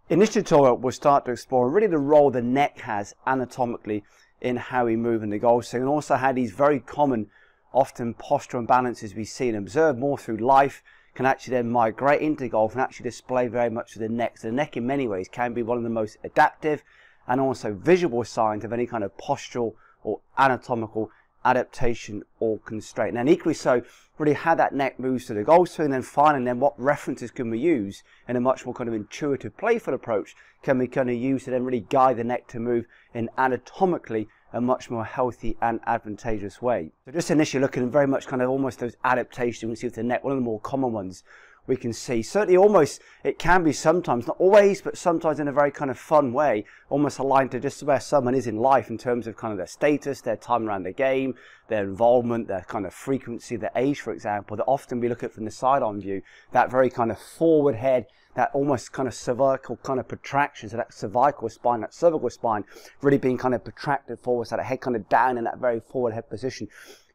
In this tutorial, we'll start to explore really the role the neck has anatomically in how we move in the golf swing, and also how these very common, often postural imbalances we see and observe more through life can actually then migrate into golf and actually display very much to the neck. So the neck in many ways can be one of the most adaptive and also visible signs of any kind of postural or anatomical adaptation or constraint. And equally so, really how that neck moves to the golf swing, and then finally then what references can we use in a much more kind of intuitive playful approach can we kind of use to then really guide the neck to move in anatomically a much more healthy and advantageous way. So just initially looking at very much kind of almost those adaptations we see with the neck, one of the more common ones we can see. Certainly almost, it can be sometimes, not always, but sometimes in a very kind of fun way, almost aligned to just where someone is in life in terms of kind of their status, their time around the game, their involvement, their kind of frequency, their age, for example, that often we look at from the side-on view, that very kind of forward head, that almost kind of cervical kind of protraction, so that cervical spine, that cervical spine really being kind of protracted forward, so that head kind of down in that very forward head position,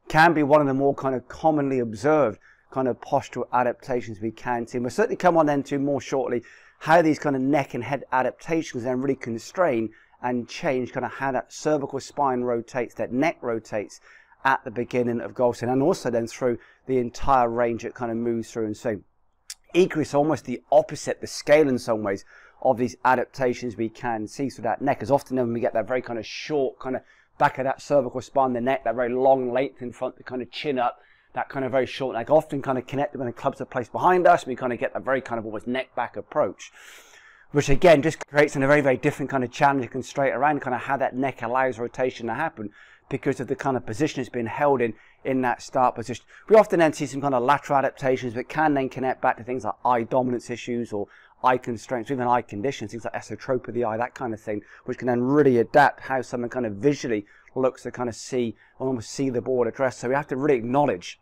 can be one of the more kind of commonly observed kind of postural adaptations we can see. And we'll certainly come on then to more shortly how these kind of neck and head adaptations then really constrain and change kind of how that cervical spine rotates, that neck rotates at the beginning of golf swing, and also then through the entire range it kind of moves through. And so equally, it's almost the opposite, the scale in some ways of these adaptations we can see through that neck. As often when we get that very kind of short kind of back of that cervical spine, the neck, that very long length in front, the kind of chin up, that kind of very short neck, often kind of connected when the clubs are placed behind us, we kind of get that very kind of almost neck back approach, which again just creates a very, very different kind of challenge and constraint around kind of how that neck allows rotation to happen because of the kind of position it's been held in that start position. We often then see some kind of lateral adaptations that can then connect back to things like eye dominance issues or eye constraints, even eye conditions, things like esotropy of the eye, that kind of thing, which can then really adapt how someone kind of visually looks to kind of see or almost see the ball addressed. So we have to really acknowledge,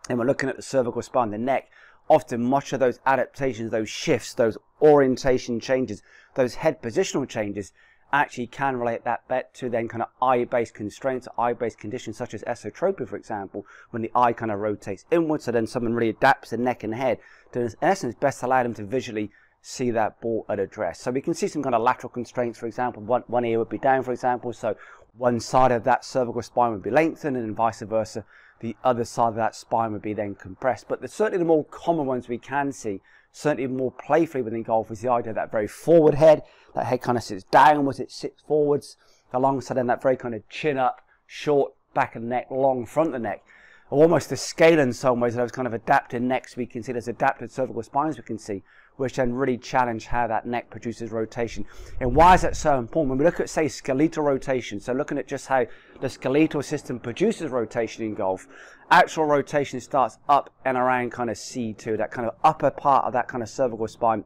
and we're looking at the cervical spine, the neck, often much of those adaptations, those shifts, those orientation changes, those head positional changes actually can relate that back to then kind of eye-based constraints, eye-based conditions such as esotropy, for example, when the eye kind of rotates inwards, so then someone really adapts the neck and head to, in essence, best allow them to visually see that ball at address. So we can see some kind of lateral constraints, for example, one ear would be down, for example, so one side of that cervical spine would be lengthened, and then vice versa, the other side of that spine would be then compressed. But certainly the more common ones we can see, certainly more playfully within golf, is the idea of that very forward head. That head kind of sits downwards, it sits forwards, alongside then that very kind of chin up, short back of the neck, long front of the neck. Almost the scale in some ways of those kind of adapted necks we can see, those adapted cervical spines we can see, which then really challenge how that neck produces rotation. And why is that so important? When we look at, say, skeletal rotation, so looking at just how the skeletal system produces rotation in golf, actual rotation starts up and around kind of C2, that kind of upper part of that kind of cervical spine.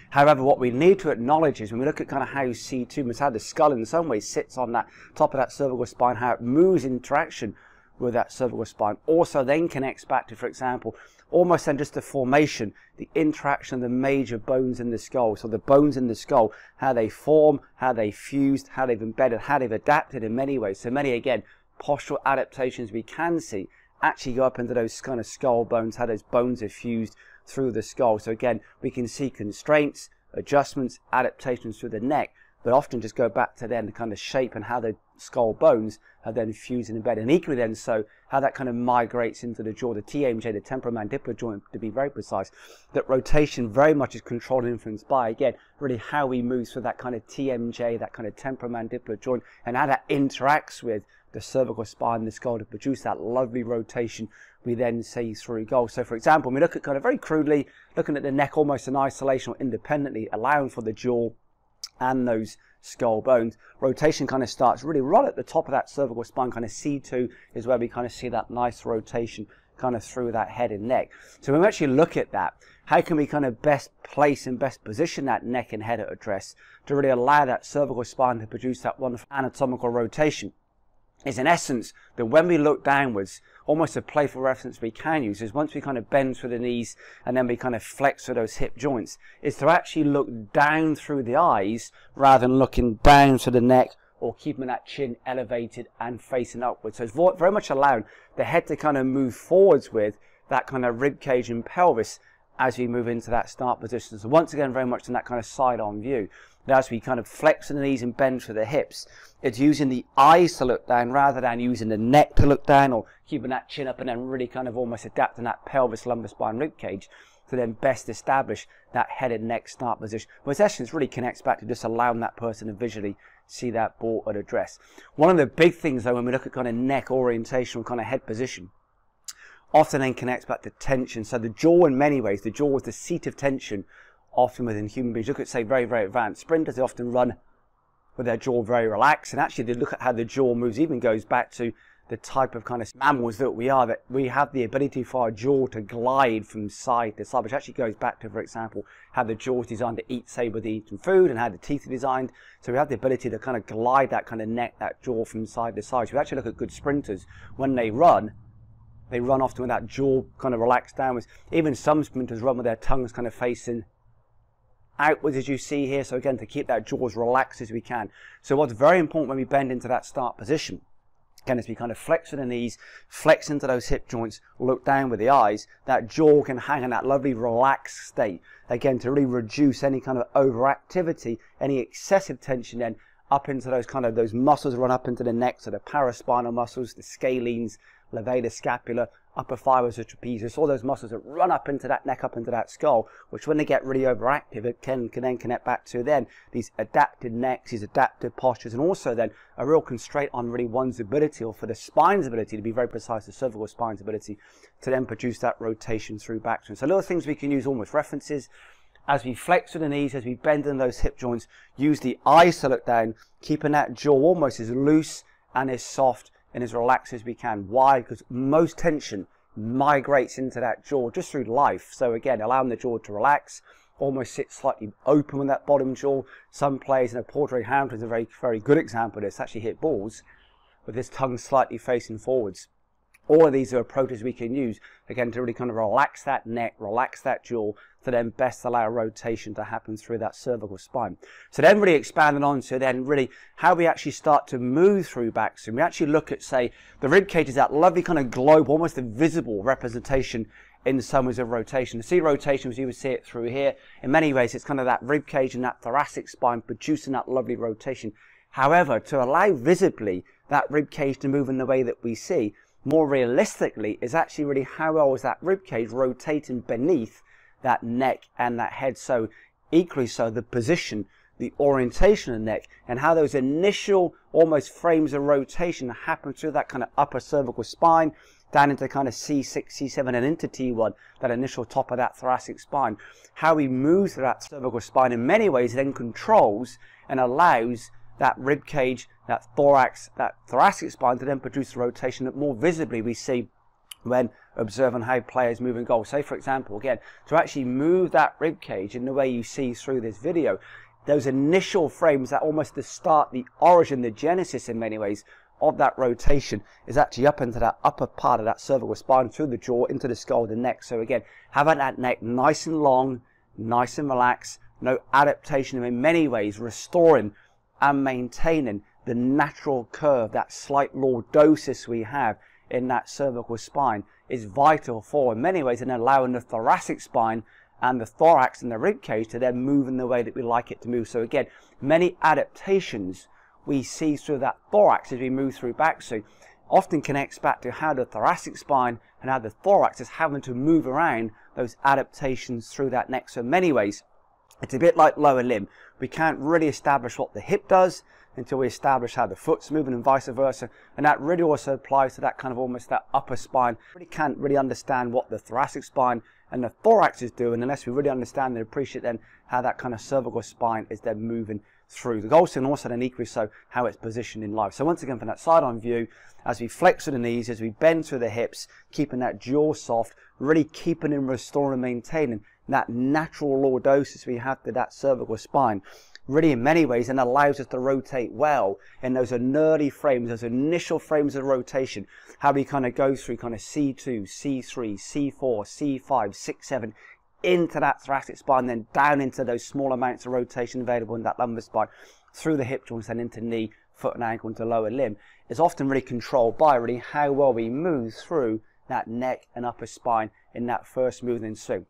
However, what we need to acknowledge is when we look at kind of how C2 moves, how the skull in some ways sits on that top of that cervical spine, how it moves in interaction with that cervical spine, also then connects back to, for example, almost then just the formation, the interaction of the major bones in the skull. So the bones in the skull, how they form, how they fused, how they've embedded, how they've adapted in many ways. So many, again, postural adaptations we can see actually go up into those kind of skull bones, how those bones are fused through the skull. So again, we can see constraints, adjustments, adaptations through the neck, but often just go back to then the kind of shape and how the skull bones are then fused and embedded. And equally then so how that kind of migrates into the jaw, the TMJ, the temporomandibular joint to be very precise, that rotation very much is controlled and influenced by, again, really how we move through that kind of TMJ, that kind of temporomandibular joint, and how that interacts with the cervical spine and the skull to produce that lovely rotation we then see through golf. So for example, when we look at kind of very crudely, looking at the neck almost in isolation or independently, allowing for the jaw and those skull bones, rotation kind of starts really right at the top of that cervical spine. Kind of C2 is where we kind of see that nice rotation kind of through that head and neck. So when we actually look at that, how can we kind of best place and best position that neck and head at address to really allow that cervical spine to produce that wonderful anatomical rotation? Is in essence that when we look downwards, almost a playful reference we can use is once we kind of bend through the knees and then we kind of flex through those hip joints, is to actually look down through the eyes rather than looking down to the neck or keeping that chin elevated and facing upwards. So it's very much allowing the head to kind of move forwards with that kind of rib cage and pelvis as we move into that start position. So once again, very much in that kind of side-on view. Now as we kind of flex the knees and bend through the hips, it's using the eyes to look down rather than using the neck to look down, or keeping that chin up and then really kind of almost adapting that pelvis, lumbar spine, rib cage to then best establish that head and neck start position. Which essence really connects back to just allowing that person to visually see that ball at address. One of the big things though when we look at kind of neck orientation or kind of head position, often then connects back to tension. So the jaw, in many ways, the jaw is the seat of tension often within human beings. Look at, say, very, very advanced sprinters, they often run with their jaw very relaxed. And actually, they look at how the jaw moves, even goes back to the type of kind of mammals that we are, that we have the ability for our jaw to glide from side to side, which actually goes back to, for example, how the jaw is designed to eat, say, with eating food, and how the teeth are designed. So we have the ability to kind of glide that kind of neck, that jaw from side to side. So we actually look at good sprinters, when they run often with that jaw kind of relaxed downwards. Even some sprinters run with their tongues kind of facing outwards, as you see here. So again, to keep that jaw as relaxed as we can. So what's very important when we bend into that start position, again, as we kind of flex with the knees, flex into those hip joints, look down with the eyes, that jaw can hang in that lovely relaxed state. Again, to really reduce any kind of overactivity, any excessive tension then up into those kind of, those muscles run up into the neck, so the paraspinal muscles, the scalenes, levator scapula, upper fibers of trapezius, all those muscles that run up into that neck, up into that skull, which when they get really overactive, it can then connect back to then these adapted necks, these adapted postures, and also then a real constraint on really one's ability, or for the spine's ability, to be very precise, the cervical spine's ability to then produce that rotation through back swing. So little things we can use almost references. As we flex with the knees, as we bend in those hip joints, use the eyes to look down, keeping that jaw almost as loose and as soft and as relaxed as we can. Why? Because most tension migrates into that jaw just through life. So again, allowing the jaw to relax, almost sit slightly open with that bottom jaw. Some players, Padraig Harrington is a very, very good example of this, actually hit balls with his tongue slightly facing forwards. All of these are approaches we can use, again, to really kind of relax that neck, relax that jaw, to then best allow rotation to happen through that cervical spine. So then really expanding on to then really how we actually start to move through back swing. We actually look at, say, the rib cage is that lovely kind of globe, almost a visible representation in some ways of rotation. To see rotation, as you would see it through here, in many ways it's kind of that rib cage and that thoracic spine producing that lovely rotation. However, to allow visibly that rib cage to move in the way that we see, more realistically, is actually really how well is that rib cage rotating beneath that neck and that head. So equally so, the position, the orientation of the neck, and how those initial almost frames of rotation happen through that kind of upper cervical spine, down into kind of C6, C7, and into T1, that initial top of that thoracic spine. How we move through that cervical spine in many ways then controls and allows that rib cage, that thorax, that thoracic spine to then produce the rotation that more visibly we see when observing how players move in goal. Say, for example, again, to actually move that rib cage in the way you see through this video, those initial frames that almost the start, the origin, the genesis in many ways of that rotation is actually up into that upper part of that cervical spine, through the jaw, into the skull, the neck. So again, having that neck nice and long, nice and relaxed, no adaptation, and in many ways restoring and maintaining the natural curve, that slight lordosis we have in that cervical spine, is vital for, in many ways, in allowing the thoracic spine and the thorax and the rib cage to then move in the way that we like it to move. So again, many adaptations we see through that thorax as we move through back swing often connects back to how the thoracic spine and how the thorax is having to move around those adaptations through that neck. So in many ways, it's a bit like lower limb. We can't really establish what the hip does until we establish how the foot's moving, and vice versa. And that really also applies to that kind of almost that upper spine. We really can't really understand what the thoracic spine and the thorax is doing unless we really understand and appreciate then how that kind of cervical spine is then moving through the goal swing, and also then equally so how it's positioned in life. So once again, from that side-on view, as we flex with the knees, as we bend through the hips, keeping that jaw soft, really keeping and restoring and maintaining that natural lordosis we have to that cervical spine, really in many ways, and allows us to rotate well in those early frames, those initial frames of rotation, how we kind of go through kind of C2, C3, C4, C5, 6, 7, into that thoracic spine, then down into those small amounts of rotation available in that lumbar spine, through the hip joints and into knee, foot and ankle, into lower limb, is often really controlled by really how well we move through that neck and upper spine in that first movement swing.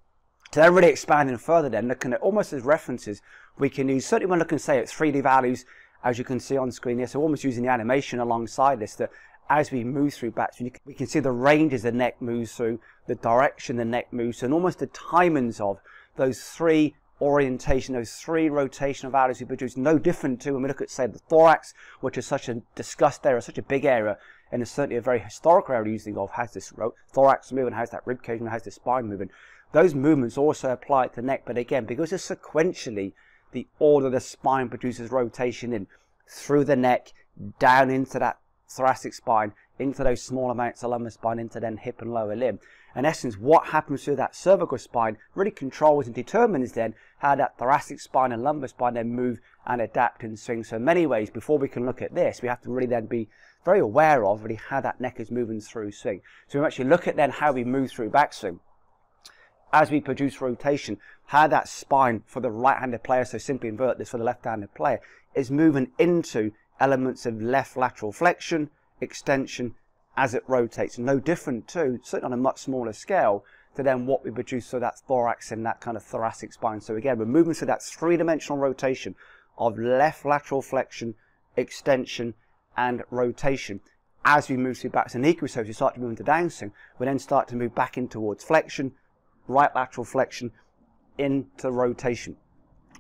So then really expanding further then, looking at almost as references we can use, certainly when looking, say, at 3D values, as you can see on screen here, so almost using the animation alongside this, that as we move through backswing, we can see the ranges the neck moves through, the direction the neck moves, and almost the timings of those three orientation, those three rotational values we produce, no different to when we look at, say, the thorax, which is such a discussed area, such a big area, and is certainly a very historical area using of has this thorax moving, has that rib cage, and has the spine moving. Those movements also apply to the neck, but again, because it's sequentially the order the spine produces rotation in, through the neck, down into that thoracic spine, into those small amounts of lumbar spine, into then hip and lower limb. In essence, what happens through that cervical spine really controls and determines then how that thoracic spine and lumbar spine then move and adapt and swing. So in many ways, before we can look at this, we have to really then be very aware of really how that neck is moving through swing. So we actually look at then how we move through backswing as we produce rotation, how that spine for the right-handed player, so simply invert this for the left-handed player, is moving into elements of left lateral flexion, extension, as it rotates. No different to, certainly on a much smaller scale, to then what we produce through that thorax and that kind of thoracic spine. So again, we're moving through that three-dimensional rotation of left lateral flexion, extension, and rotation as we move through backswing. And equally so, as we start to move into downswing, we then start to move back in towards flexion, right lateral flexion, into rotation.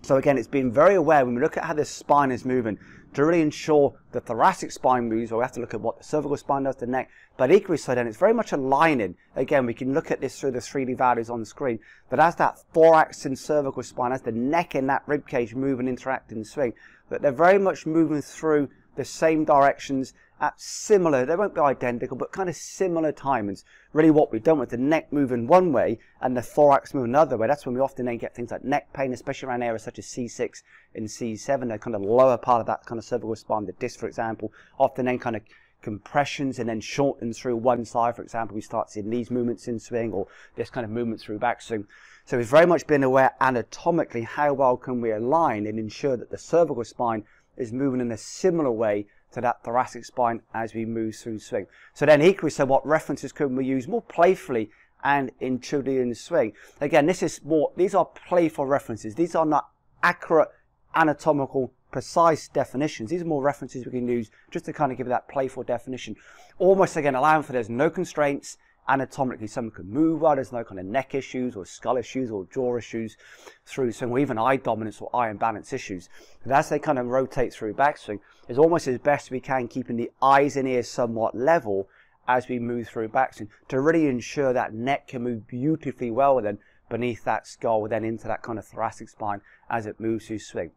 So again, it's being very aware when we look at how this spine is moving to really ensure the thoracic spine moves, or we have to look at what the cervical spine does to the neck, but equally so then it's very much aligning. Again, we can look at this through the 3D values on the screen, that as that thorax and cervical spine, as the neck and that rib cage move and interact and swing, that they're very much moving through the same directions at similar, they won't be identical, but kind of similar timings. Really what we've done with the neck moving one way and the thorax moving another way, that's when we often then get things like neck pain, especially around areas such as C6 and C7, the kind of lower part of that kind of cervical spine, the disc, for example, often then kind of compressions and then shortens through one side. For example, we start seeing these movements in swing, or this kind of movement through backswing. So we've very much been aware anatomically how well can we align and ensure that the cervical spine is moving in a similar way to that thoracic spine as we move through swing. So then equally so, what references can we use more playfully and intuitively in swing? Again, these are playful references. These are not accurate anatomical precise definitions. These are more references we can use just to kind of give that playful definition. Almost again allowing for there's no constraints anatomically. Someone can move well, there's no kind of neck issues or skull issues or jaw issues through swing, or even eye dominance or eye imbalance issues. But as they kind of rotate through backswing, it's almost as best we can keeping the eyes and ears somewhat level as we move through backswing to really ensure that neck can move beautifully well then beneath that skull, then into that kind of thoracic spine as it moves through swing.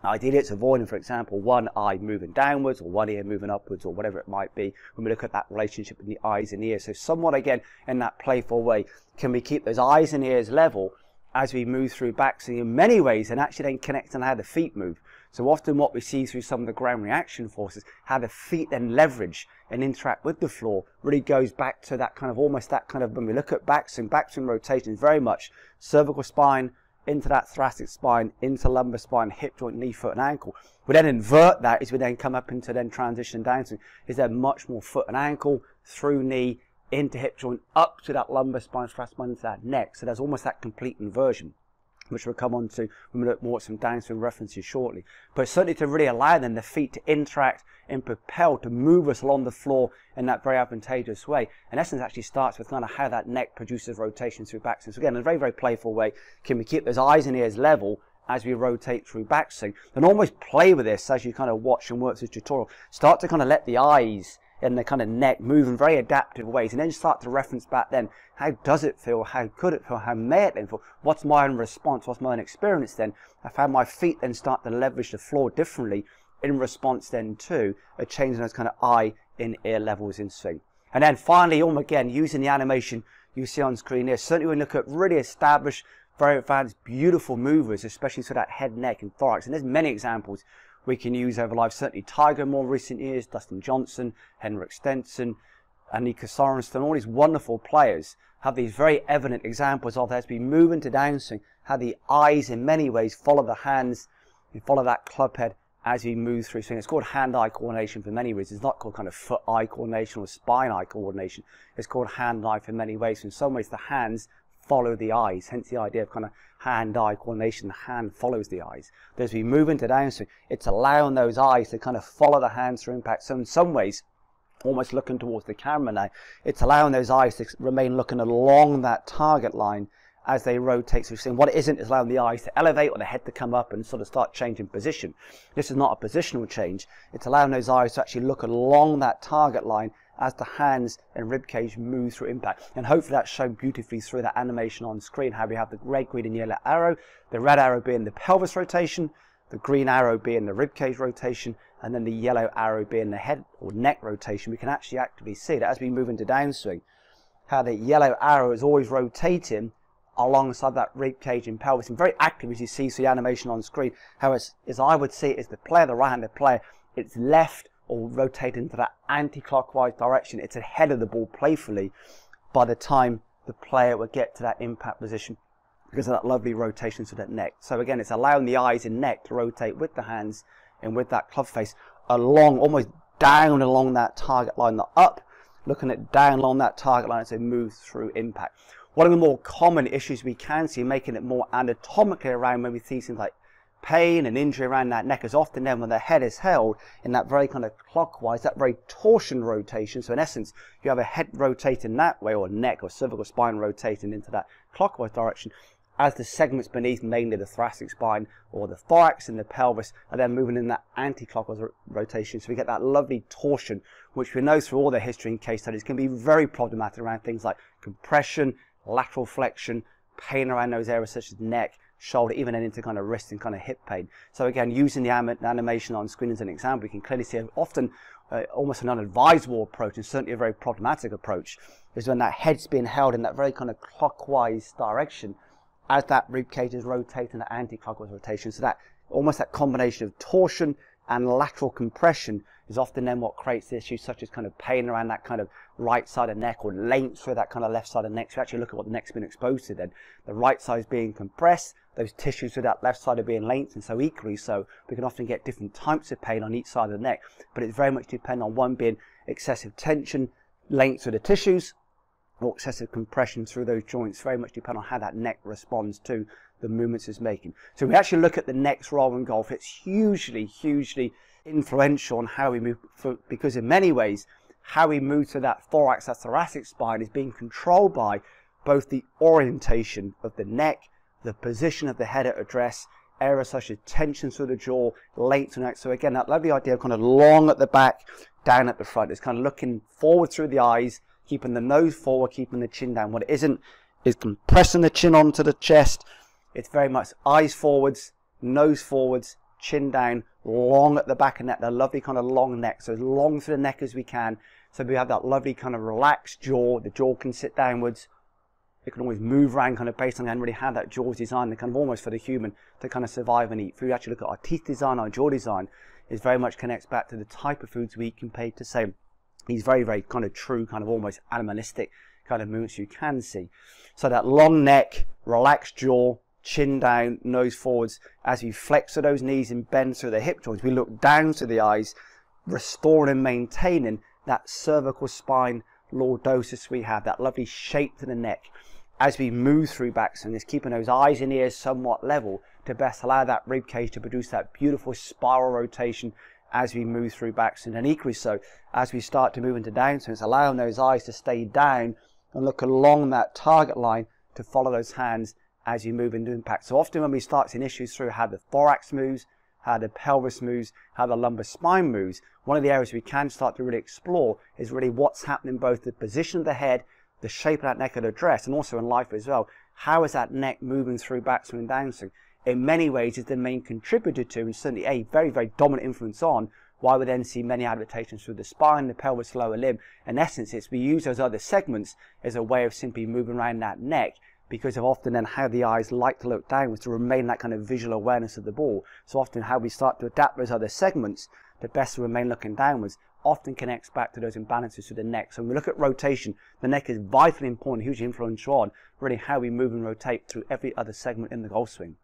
Ideally, it's avoiding, for example, one eye moving downwards or one ear moving upwards or whatever it might be when we look at that relationship in the eyes and ears. So somewhat, again, in that playful way, can we keep those eyes and ears level as we move through backswing in many ways, and actually then connect on how the feet move. So often what we see through some of the ground reaction forces, how the feet then leverage and interact with the floor, really goes back to that kind of, almost that kind of, when we look at backswing rotation is very much cervical spine, into that thoracic spine, into lumbar spine, hip joint, knee, foot and ankle. We then invert that as we then come up into then transition downswing. Is there much more foot and ankle, through knee, into hip joint, up to that lumbar spine, thoracic spine, into that neck. So there's almost that complete inversion, which we'll come on to when we look more at some downswing references shortly. But certainly to really allow then the feet to interact and propel, to move us along the floor in that very advantageous way. In essence, actually starts with kind of how that neck produces rotation through backswing. So again, in a very, very playful way, can we keep those eyes and ears level as we rotate through backswing, and almost play with this as you kind of watch and work this tutorial. Start to kind of let the eyes and the kind of neck move in very adaptive ways, and then start to reference back then, how does it feel, how could it feel, how may it then feel, what's my own response, what's my own experience then. I've had my feet then start to leverage the floor differently in response then to a change in those kind of eye and ear levels in swing. And then finally, again, using the animation you see on screen here, certainly when we look at really established, very advanced, beautiful movers, especially for that head, neck and thorax, and there's many examples we can use over life. Certainly Tiger in more recent years, Dustin Johnson, Henrik Stenson, Annika Sorenstam, all these wonderful players have these very evident examples of, as we move into downswing, how the eyes in many ways follow the hands and follow that club head as we move through swing. It's called hand-eye coordination for many reasons. It's not called kind of foot-eye coordination or spine-eye coordination. It's called hand-eye for many ways. In some ways, the hands follow the eyes, hence the idea of kind of hand-eye coordination. The hand follows the eyes. But as we move into downswing, it's allowing those eyes to kind of follow the hands through impact. So in some ways, almost looking towards the camera now, it's allowing those eyes to remain looking along that target line as they rotate. So we're seeing what it isn't is allowing the eyes to elevate or the head to come up and sort of start changing position. This is not a positional change. It's allowing those eyes to actually look along that target line as the hands and rib cage move through impact. And hopefully that's shown beautifully through that animation on screen, how we have the red, green and yellow arrow, the red arrow being the pelvis rotation, the green arrow being the rib cage rotation, and then the yellow arrow being the head or neck rotation. We can actually actively see that as we move into downswing, how the yellow arrow is always rotating alongside that rib cage and pelvis, and very active as you see through the animation on screen. How it's, as I would see it, as the player, the right-handed player, it's left or rotate into that anti-clockwise direction. It's ahead of the ball playfully by the time the player will get to that impact position because of that lovely rotation to that neck. So again, it's allowing the eyes and neck to rotate with the hands and with that club face along, almost down along that target line, not up, looking at down along that target line as it moves through impact. One of the more common issues we can see, making it more anatomically around when we see things like pain and injury around that neck, is often then when the head is held in that very kind of clockwise, that very torsion rotation. So in essence, you have a head rotating that way, or neck or cervical spine rotating into that clockwise direction, as the segments beneath, mainly the thoracic spine or the thorax and the pelvis, are then moving in that anti-clockwise rotation. So we get that lovely torsion, which we know through all the history and case studies can be very problematic around things like compression, lateral flexion, pain around those areas such as neck, shoulder, even into kind of wrist and kind of hip pain. So again, using the animation on screen as an example, we can clearly see often almost an unadvisable approach, and certainly a very problematic approach, is when that head's being held in that very kind of clockwise direction as that rib cage is rotating, the anti-clockwise rotation. So that almost that combination of torsion and lateral compression is often then what creates issues such as kind of pain around that kind of right side of neck, or length through that kind of left side of neck. So actually look at what the neck's been exposed to then. The right side is being compressed, those tissues to that left side are being lengthened, so equally so we can often get different types of pain on each side of the neck, but it's very much dependent on one being excessive tension, length through the tissues, or excessive compression through those joints. Very much depend on how that neck responds to the movements it's making. So we actually look at the neck's role in golf. It's hugely influential on how we move, because in many ways how we move to that thorax, that thoracic spine, is being controlled by both the orientation of the neck, the position of the head at address, areas such as tension through the jaw, length and neck. So again, that lovely idea of kind of long at the back, down at the front. It's kind of looking forward through the eyes, keeping the nose forward, keeping the chin down. What it isn't is compressing the chin onto the chest. It's very much eyes forwards, nose forwards, chin down, long at the back of the neck, that lovely kind of long neck. So as long through the neck as we can. So we have that lovely kind of relaxed jaw. The jaw can sit downwards. It can always move around kind of based on really how that jaw is designed, kind of almost for the human to kind of survive and eat. If we actually look at our teeth design, our jaw design, it very much connects back to the type of foods we eat compared to, say, these very kind of true, kind of almost animalistic kind of movements you can see. So that long neck, relaxed jaw, chin down, nose forwards. As we flex to those knees and bend through the hip joints, we look down to the eyes, restoring and maintaining that cervical spine lordosis we have, that lovely shape to the neck. As we move through backswing, is keeping those eyes and ears somewhat level to best allow that rib cage to produce that beautiful spiral rotation as we move through backswing. And equally so, as we start to move into downswing, it's allowing those eyes to stay down and look along that target line to follow those hands as you move into impact. So often when we start seeing issues through how the thorax moves, how the pelvis moves, how the lumbar spine moves, one of the areas we can start to really explore is really what's happening, both the position of the head, the shape of that neck at address, and also in life as well. How is that neck moving through backswing and downswing? In many ways is the main contributor to, and certainly a very dominant influence on, why we then see many adaptations through the spine, the pelvis, lower limb. In essence, it's we use those other segments as a way of simply moving around that neck, because of often then how the eyes like to look downwards to remain that kind of visual awareness of the ball. So often how we start to adapt those other segments to best remain looking downwards often connects back to those imbalances to the neck. So when we look at rotation, the neck is vitally important, hugely influential on really how we move and rotate through every other segment in the golf swing.